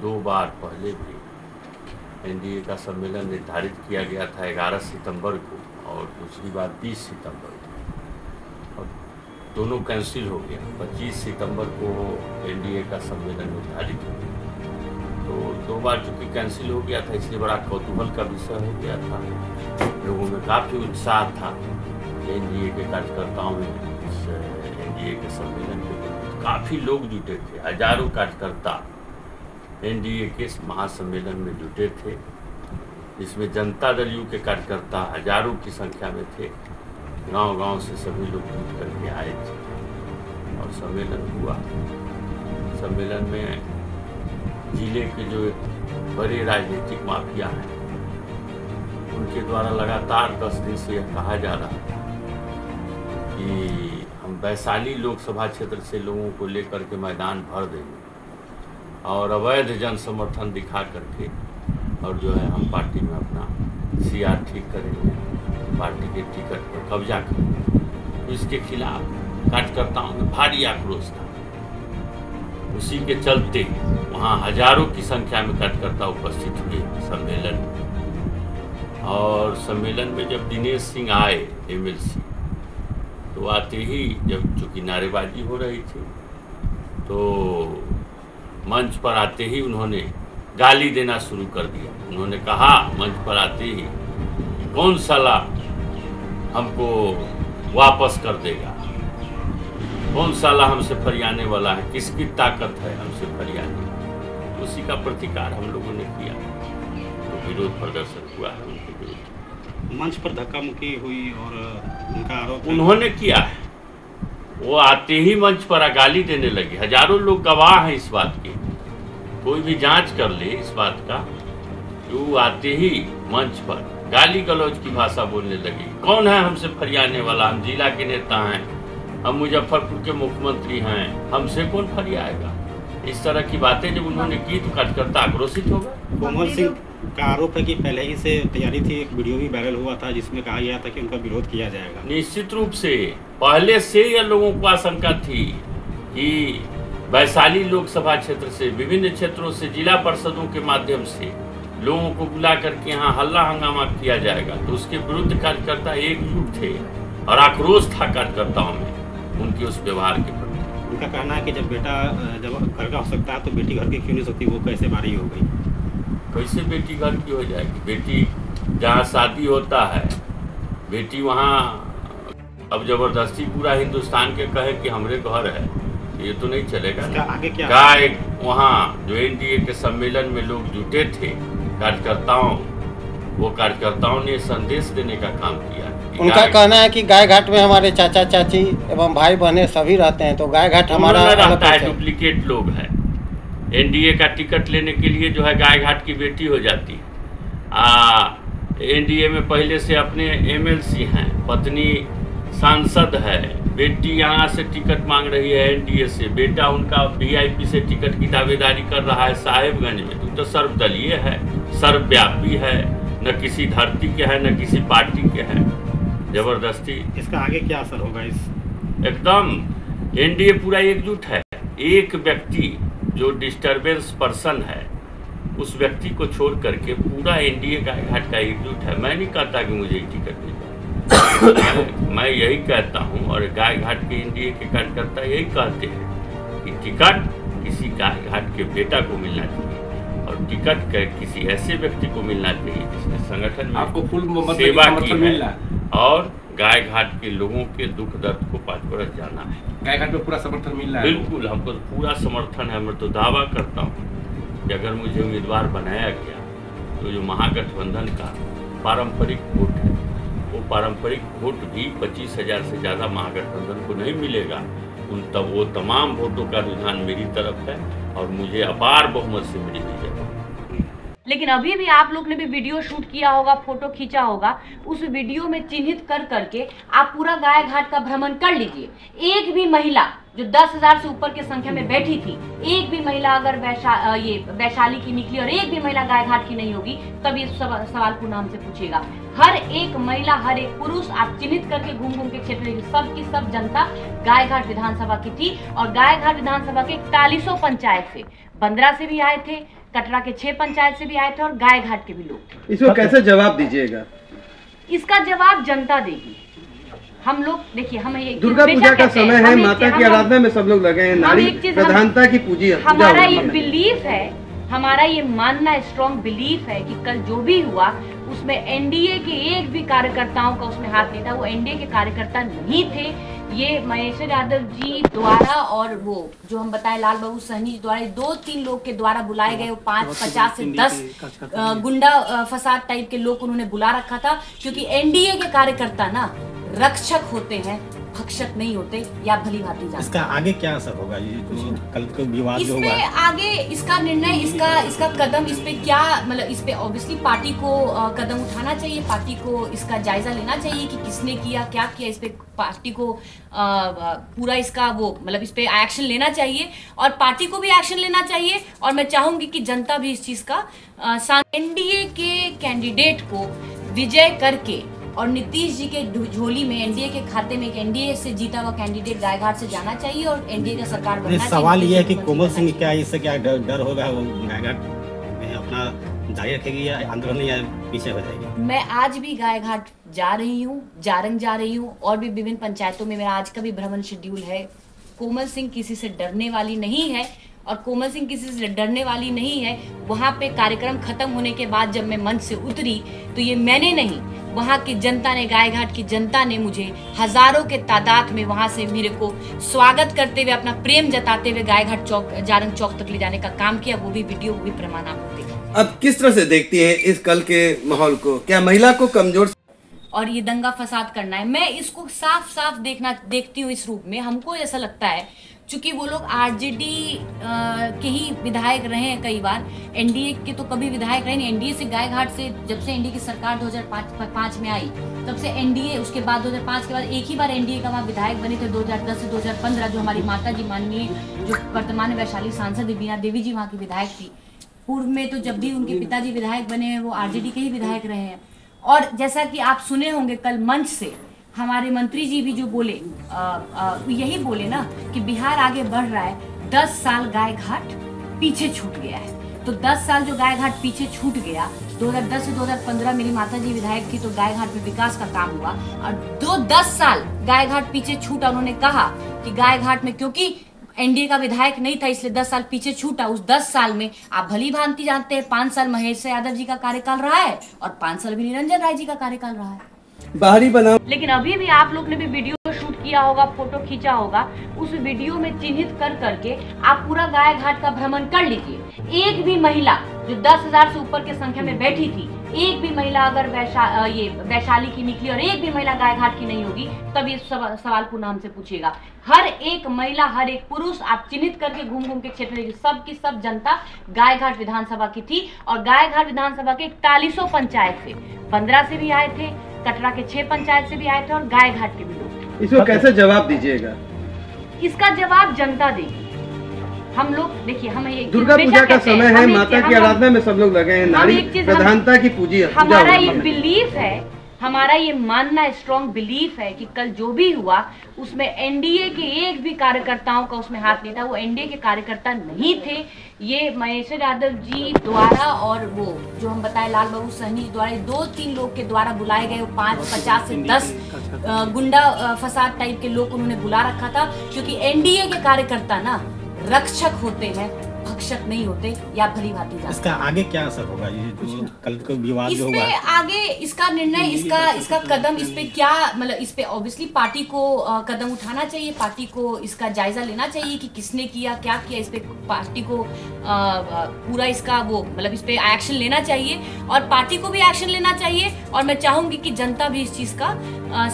2 बार पहले भी एनडीए का सम्मेलन निर्धारित किया गया था 11 सितंबर को और दूसरी बार 20 सितंबर को, और दोनों कैंसिल हो गया। 25 सितंबर को एनडीए का सम्मेलन निर्धारित हो गया, तो 2 बार चूँकि कैंसिल हो गया था इसलिए बड़ा कौतूहल का विषय हो गया था। लोगों में काफ़ी उत्साह था। एनडीए के कार्यकर्ताओं में एनडीए के सम्मेलन में काफ़ी लोग जुटे थे। हजारों कार्यकर्ता एनडीए के महासम्मेलन में जुटे थे, जिसमें जनता दल यू के कार्यकर्ता हजारों की संख्या में थे। गांव-गांव से सभी लोग जुट करके आए थे और सम्मेलन हुआ। सम्मेलन में जिले के जो बड़े राजनीतिक माफिया हैं उनके द्वारा लगातार 10 दिन से यह कहा जा रहा है कि हम वैशाली लोकसभा क्षेत्र से लोगों को लेकर के मैदान भर देंगे और अवैध जन समर्थन दिखा करके और जो है हम पार्टी में अपना सीआर ठीक करेंगे, पार्टी के टिकट पर कब्जा करेंगे। तो इसके खिलाफ कार्यकर्ताओं में भारी आक्रोश था। उसी के चलते वहाँ हजारों की संख्या में कार्यकर्ता उपस्थित हुए सम्मेलन में। और सम्मेलन में जब दिनेश सिंह आए एमएलसी, तो आते ही जब चूँकि नारेबाजी हो रही थी तो मंच पर आते ही उन्होंने गाली देना शुरू कर दिया। उन्होंने कहा मंच पर आते ही, कौन साला हमको वापस कर देगा, कौन साला हमसे फरियाने वाला है, किसकी ताकत है हमसे फरियाने। उसी का प्रतिकार हम लोगों ने किया, तो विरोध प्रदर्शन हुआ है उनके विरुद्ध। मंच पर धक्का मुक्की हुई और उनका आरोप उन्होंने किया है। वो आते ही मंच पर गाली देने लगे। हजारों लोग गवाह हैं इस बात के, कोई भी जांच कर ले इस बात का। वो आते ही मंच पर गाली गलौज की भाषा बोलने लगे। कौन है हमसे फरियाने वाला, हम जिला के नेता हैं, हम मुजफ्फरपुर के मुख्यमंत्री हैं, हमसे कौन फरियाएगा। इस तरह की बातें जब उन्होंने की तो कार्यकर्ता आक्रोशित हो गए। कोमल सिंह का आरोप है कि पहले ही से तैयारी थी, एक वीडियो भी वायरल हुआ था जिसमें कहा गया था कि उनका विरोध किया जाएगा। निश्चित रूप से पहले से यह लोगों को आशंका थी कि वैशाली लोकसभा क्षेत्र से, विभिन्न क्षेत्रों से, जिला परिषदों के माध्यम से लोगों को बुला करके यहाँ हल्ला हंगामा किया जाएगा। तो उसके विरुद्ध कार्यकर्ता एकजुट थे और आक्रोश था कार्यकर्ताओं में उनके उस व्यवहार के प्रति। उनका कहना है कि जब बेटा जब घर का हो सकता है तो बेटी घर की क्यों नहीं सकती, वो कैसे बारी हो गई। कैसे बेटी घर की हो जाएगी? बेटी जहाँ शादी होता है, बेटी वहाँ अब जबरदस्ती पूरा हिंदुस्तान के कहे कि हमरे घर है, ये तो नहीं चलेगा। आगे क्या गाय वहाँ जो एनडीए के सम्मेलन में लोग जुटे थे कार्यकर्ताओं, वो कार्यकर्ताओं ने संदेश देने का काम किया। उनका कहना है कि गाय घाट में हमारे चाचा चाची एवं भाई बहने सभी रहते हैं, तो गाय घाट हमारा रहता है। डुप्लीकेट लोग हैं। एनडीए का टिकट लेने के लिए जो है गाय घाट की बेटी हो जाती है। एनडीए में पहले से अपने एमएलसी हैं, पत्नी सांसद है, बेटी यहाँ से टिकट मांग रही है एनडीए से, बेटा उनका वीआईपी से टिकट की दावेदारी कर रहा है साहेबगंज में। तो सर्वदलीय है, सर्वव्यापी है, न किसी धरती के है न किसी पार्टी के है। जबरदस्ती इसका आगे क्या असर होगा? इस एकदम एनडीए पूरा एकजुट है। एक व्यक्ति जो डिस्टर्बेंस पर्सन है, उस व्यक्ति को छोड़ करके पूरा एनडीए गाय घाट का एकजुट है। मैं नहीं कहता कि मुझे टिकट मिल जाए, मैं यही कहता हूँ और गाय घाट के एनडीए के कार्यकर्ता यही कहते हैं कि टिकट किसी गाय घाट के बेटा को मिलना चाहिए और टिकट किसी ऐसे व्यक्ति को मिलना चाहिए जिसने संगठन में आपको फुल सेवा की है और गाय घाट के लोगों के दुख दर्द को 5 बरस जाना है। गाय घाट पे पूरा समर्थन मिल रहा है? बिल्कुल, हमको पूरा समर्थन है। मैं तो दावा करता हूँ कि अगर मुझे उम्मीदवार बनाया गया तो जो महागठबंधन का पारंपरिक वोट है, वो पारंपरिक वोट भी 25,000 से ज़्यादा महागठबंधन को नहीं मिलेगा। तब वो तमाम वोटों का रुझान मेरी तरफ है और मुझे अपार बहुमत से मेरी विजय होगी। लेकिन अभी भी आप लोग ने भी वीडियो शूट किया होगा, फोटो खींचा होगा, उस वीडियो में चिन्हित कर करके आप पूरा गाय घाट का भ्रमण कर लीजिए। एक भी महिला जो 10,000 से ऊपर की संख्या में बैठी थी, एक भी महिला अगर वैशाली की निकली और एक भी महिला गाय घाट की नहीं होगी, तब ये सवाल पुनः हमसे पूछिएगा। हर एक महिला, हर एक पुरुष आप चिन्हित करके घूम घूम के क्षेत्र में सब की सब जनता गाय घाट विधानसभा की थी। और गाय घाट विधानसभा के 41 पंचायत से, बंदरा से भी आए थे, कटरा के 6 पंचायत से भी आए थे और गाय घाट के भी लोग थे। इसको कैसे जवाब दीजिएगा? इसका जवाब जनता देगी। हम लोग देखिए, हम एक दुर्गा पूजा का समय है, माता की आराधना में सब लोग लगे हैं, नारी प्रधानता की पूजी हमारा ये बिलीफ है, हमारा ये मानना स्ट्रॉन्ग बिलीफ है कि कल जो भी हुआ उसमें एनडीए के एक भी कार्यकर्ताओं का उसमें हाथ नहीं था। वो एनडीए के कार्यकर्ता नहीं थे। ये महेश्वर यादव जी द्वारा और वो जो हम बताए लाल बाबू सहनी जी द्वारा 2-3 लोग के द्वारा बुलाए गए, वो 50 से 10 गुंडा फसाद टाइप के लोग उन्होंने बुला रखा था। क्योंकि एनडीए के कार्यकर्ता ना रक्षक होते हैं, भक्षक नहीं होते, या भली भांति जानते। इसका आगे क्या असर होगा? ये जो कल को विवाद जो हुआ, इसमें आगे इसका निर्णय, इसका कदम, इस पे क्या मतलब, इस पे ऑब्वियसली पार्टी को कदम उठाना चाहिए, पार्टी को इसका जायजा लेना चाहिए कि किसने किया, क्या किया। इस पे पार्टी को पूरा इसका वो मतलब इस पे एक्शन लेना चाहिए और पार्टी को भी एक्शन लेना चाहिए। और मैं चाहूंगी कि जनता भी इस चीज का एनडीए के कैंडिडेट को विजय करके और नीतीश जी के झोली में, एनडीए के खाते में एक एनडीए से जीता हुआ कैंडिडेट गायघाट से जाना चाहिए और एनडीए का सरकार बनना चाहिए। सवाल ये है कि कोमल सिंह क्या इससे क्या डर होगा, वो गायघाट में अपना जारी रखेगी या आंदोलन या पीछे हो जाएगी? मैं आज भी गायघाट जा रही हूँ, जारंग जा रही हूँ और भी विभिन्न पंचायतों में मेरा आज का भी भ्रमण शेड्यूल है। कोमल सिंह किसी से डरने वाली नहीं है और कोमल सिंह किसी से डरने वाली नहीं है। वहाँ पे कार्यक्रम खत्म होने के बाद जब मैं मंच से उतरी तो ये मैंने नहीं, वहाँ की जनता ने, गायघाट की जनता ने मुझे हजारों के तादाद में वहाँ से मेरे को स्वागत करते हुए, अपना प्रेम जताते हुए गायघाट चौक, जारंग चौक तक ले जाने का काम किया। वो भी वीडियो, वो भी प्रमाण आपको देखा। अब किस तरह से देखती है इस कल के माहौल को? क्या महिला को कमजोर और ये दंगा फसाद करना है, मैं इसको साफ साफ देखती हूँ इस रूप में। हमको ऐसा लगता है चूंकि वो लोग आरजेडी के ही विधायक रहे हैं कई बार, एनडीए के तो कभी विधायक रहे नहीं। एनडीए से गायघाट से जब से एनडीए की सरकार 2005 में आई तब से एनडीए, उसके बाद 2005 के बाद एक ही बार एनडीए का वहाँ विधायक बने थे 2010 से 2015, जो हमारी माता जी माननीय जो वर्तमान वैशाली सांसद बीना देवी जी वहाँ की विधायक थी। पूर्व में तो जब भी उनके पिताजी विधायक बने हैं वो आरजेडी के ही विधायक रहे हैं। और जैसा कि आप सुने होंगे कल मंच से हमारे मंत्री जी भी जो बोले, यही बोले ना कि बिहार आगे बढ़ रहा है, 10 साल गायघाट पीछे छूट गया है। तो 10 साल जो गायघाट पीछे छूट गया, 2010 से 2015 मेरी माता जी विधायक थी तो गायघाट में विकास का काम हुआ। और 10 साल गायघाट पीछे छूटा, उन्होंने कहा कि गायघाट में क्योंकि एनडीए का विधायक नहीं था इसलिए 10 साल पीछे छूटा। उस 10 साल में आप भली भांति जानते हैं 5 साल महेश यादव जी का कार्यकाल रहा है और 5 साल भी निरंजन राय जी का कार्यकाल रहा है। बाहरी बनाओ। लेकिन अभी भी आप लोग ने भी वीडियो शूट किया होगा, फोटो खींचा होगा, उस वीडियो में चिन्हित कर करके आप पूरा गायघाट का भ्रमण कर लीजिए। एक भी महिला जो 10,000 से ऊपर की संख्या में बैठी थी, एक भी महिला अगर वैशाली की निकली और एक भी महिला गायघाट की नहीं होगी तब ये सवाल पुनः हमसे पूछिएगा। हर एक महिला, हर एक पुरुष आप चिन्हित करके घूम घूम के क्षेत्र में सब की सब जनता गायघाट विधानसभा की थी। और गायघाट विधानसभा के 41 पंचायत से 15 से भी आए थे, कटरा के 6 पंचायत से भी आए थे और गायघाट के भी लोग थे। इसको कैसे जवाब दीजिएगा? इसका जवाब जनता देगी। हम लोग देखिए, हम एक दुर्गा पूजा का समय है, माता की आराधना में सब लोग लगे हैं, नारी प्रधानता की पूजी हमारा ये बिलीफ है, हमारा ये मानना स्ट्रॉन्ग बिलीफ है कि कल जो भी हुआ उसमें एनडीए के एक भी कार्यकर्ताओं का उसमें हाथ नहीं था। वो एनडीए के कार्यकर्ता नहीं थे। ये महेश्वर यादव जी द्वारा और वो जो हम बताए लाल बाबू सहनी जी द्वारा 2-3 लोग के द्वारा बुलाए गए, वो 50 से 10 गुंडा फसाद टाइप के लोग उन्होंने बुला रखा था। क्योंकि एनडीए के कार्यकर्ता ना रक्षक होते हैं, भक्षक नहीं होते, या भली भांति जानते। इसका आगे क्या असर होगा? ये जो कल को विवाद जो हुआ, आगे इसका निर्णय, इसका कदम, इस पे क्या मतलब, इस पे ऑब्वियसली पार्टी को कदम उठाना चाहिए, पार्टी को इसका जायजा लेना चाहिए कि किसने किया, क्या किया। इस पे पार्टी को पूरा इसका वो मतलब इस पे एक्शन लेना चाहिए और पार्टी को भी एक्शन लेना चाहिए। और मैं चाहूंगी कि जनता भी इस चीज का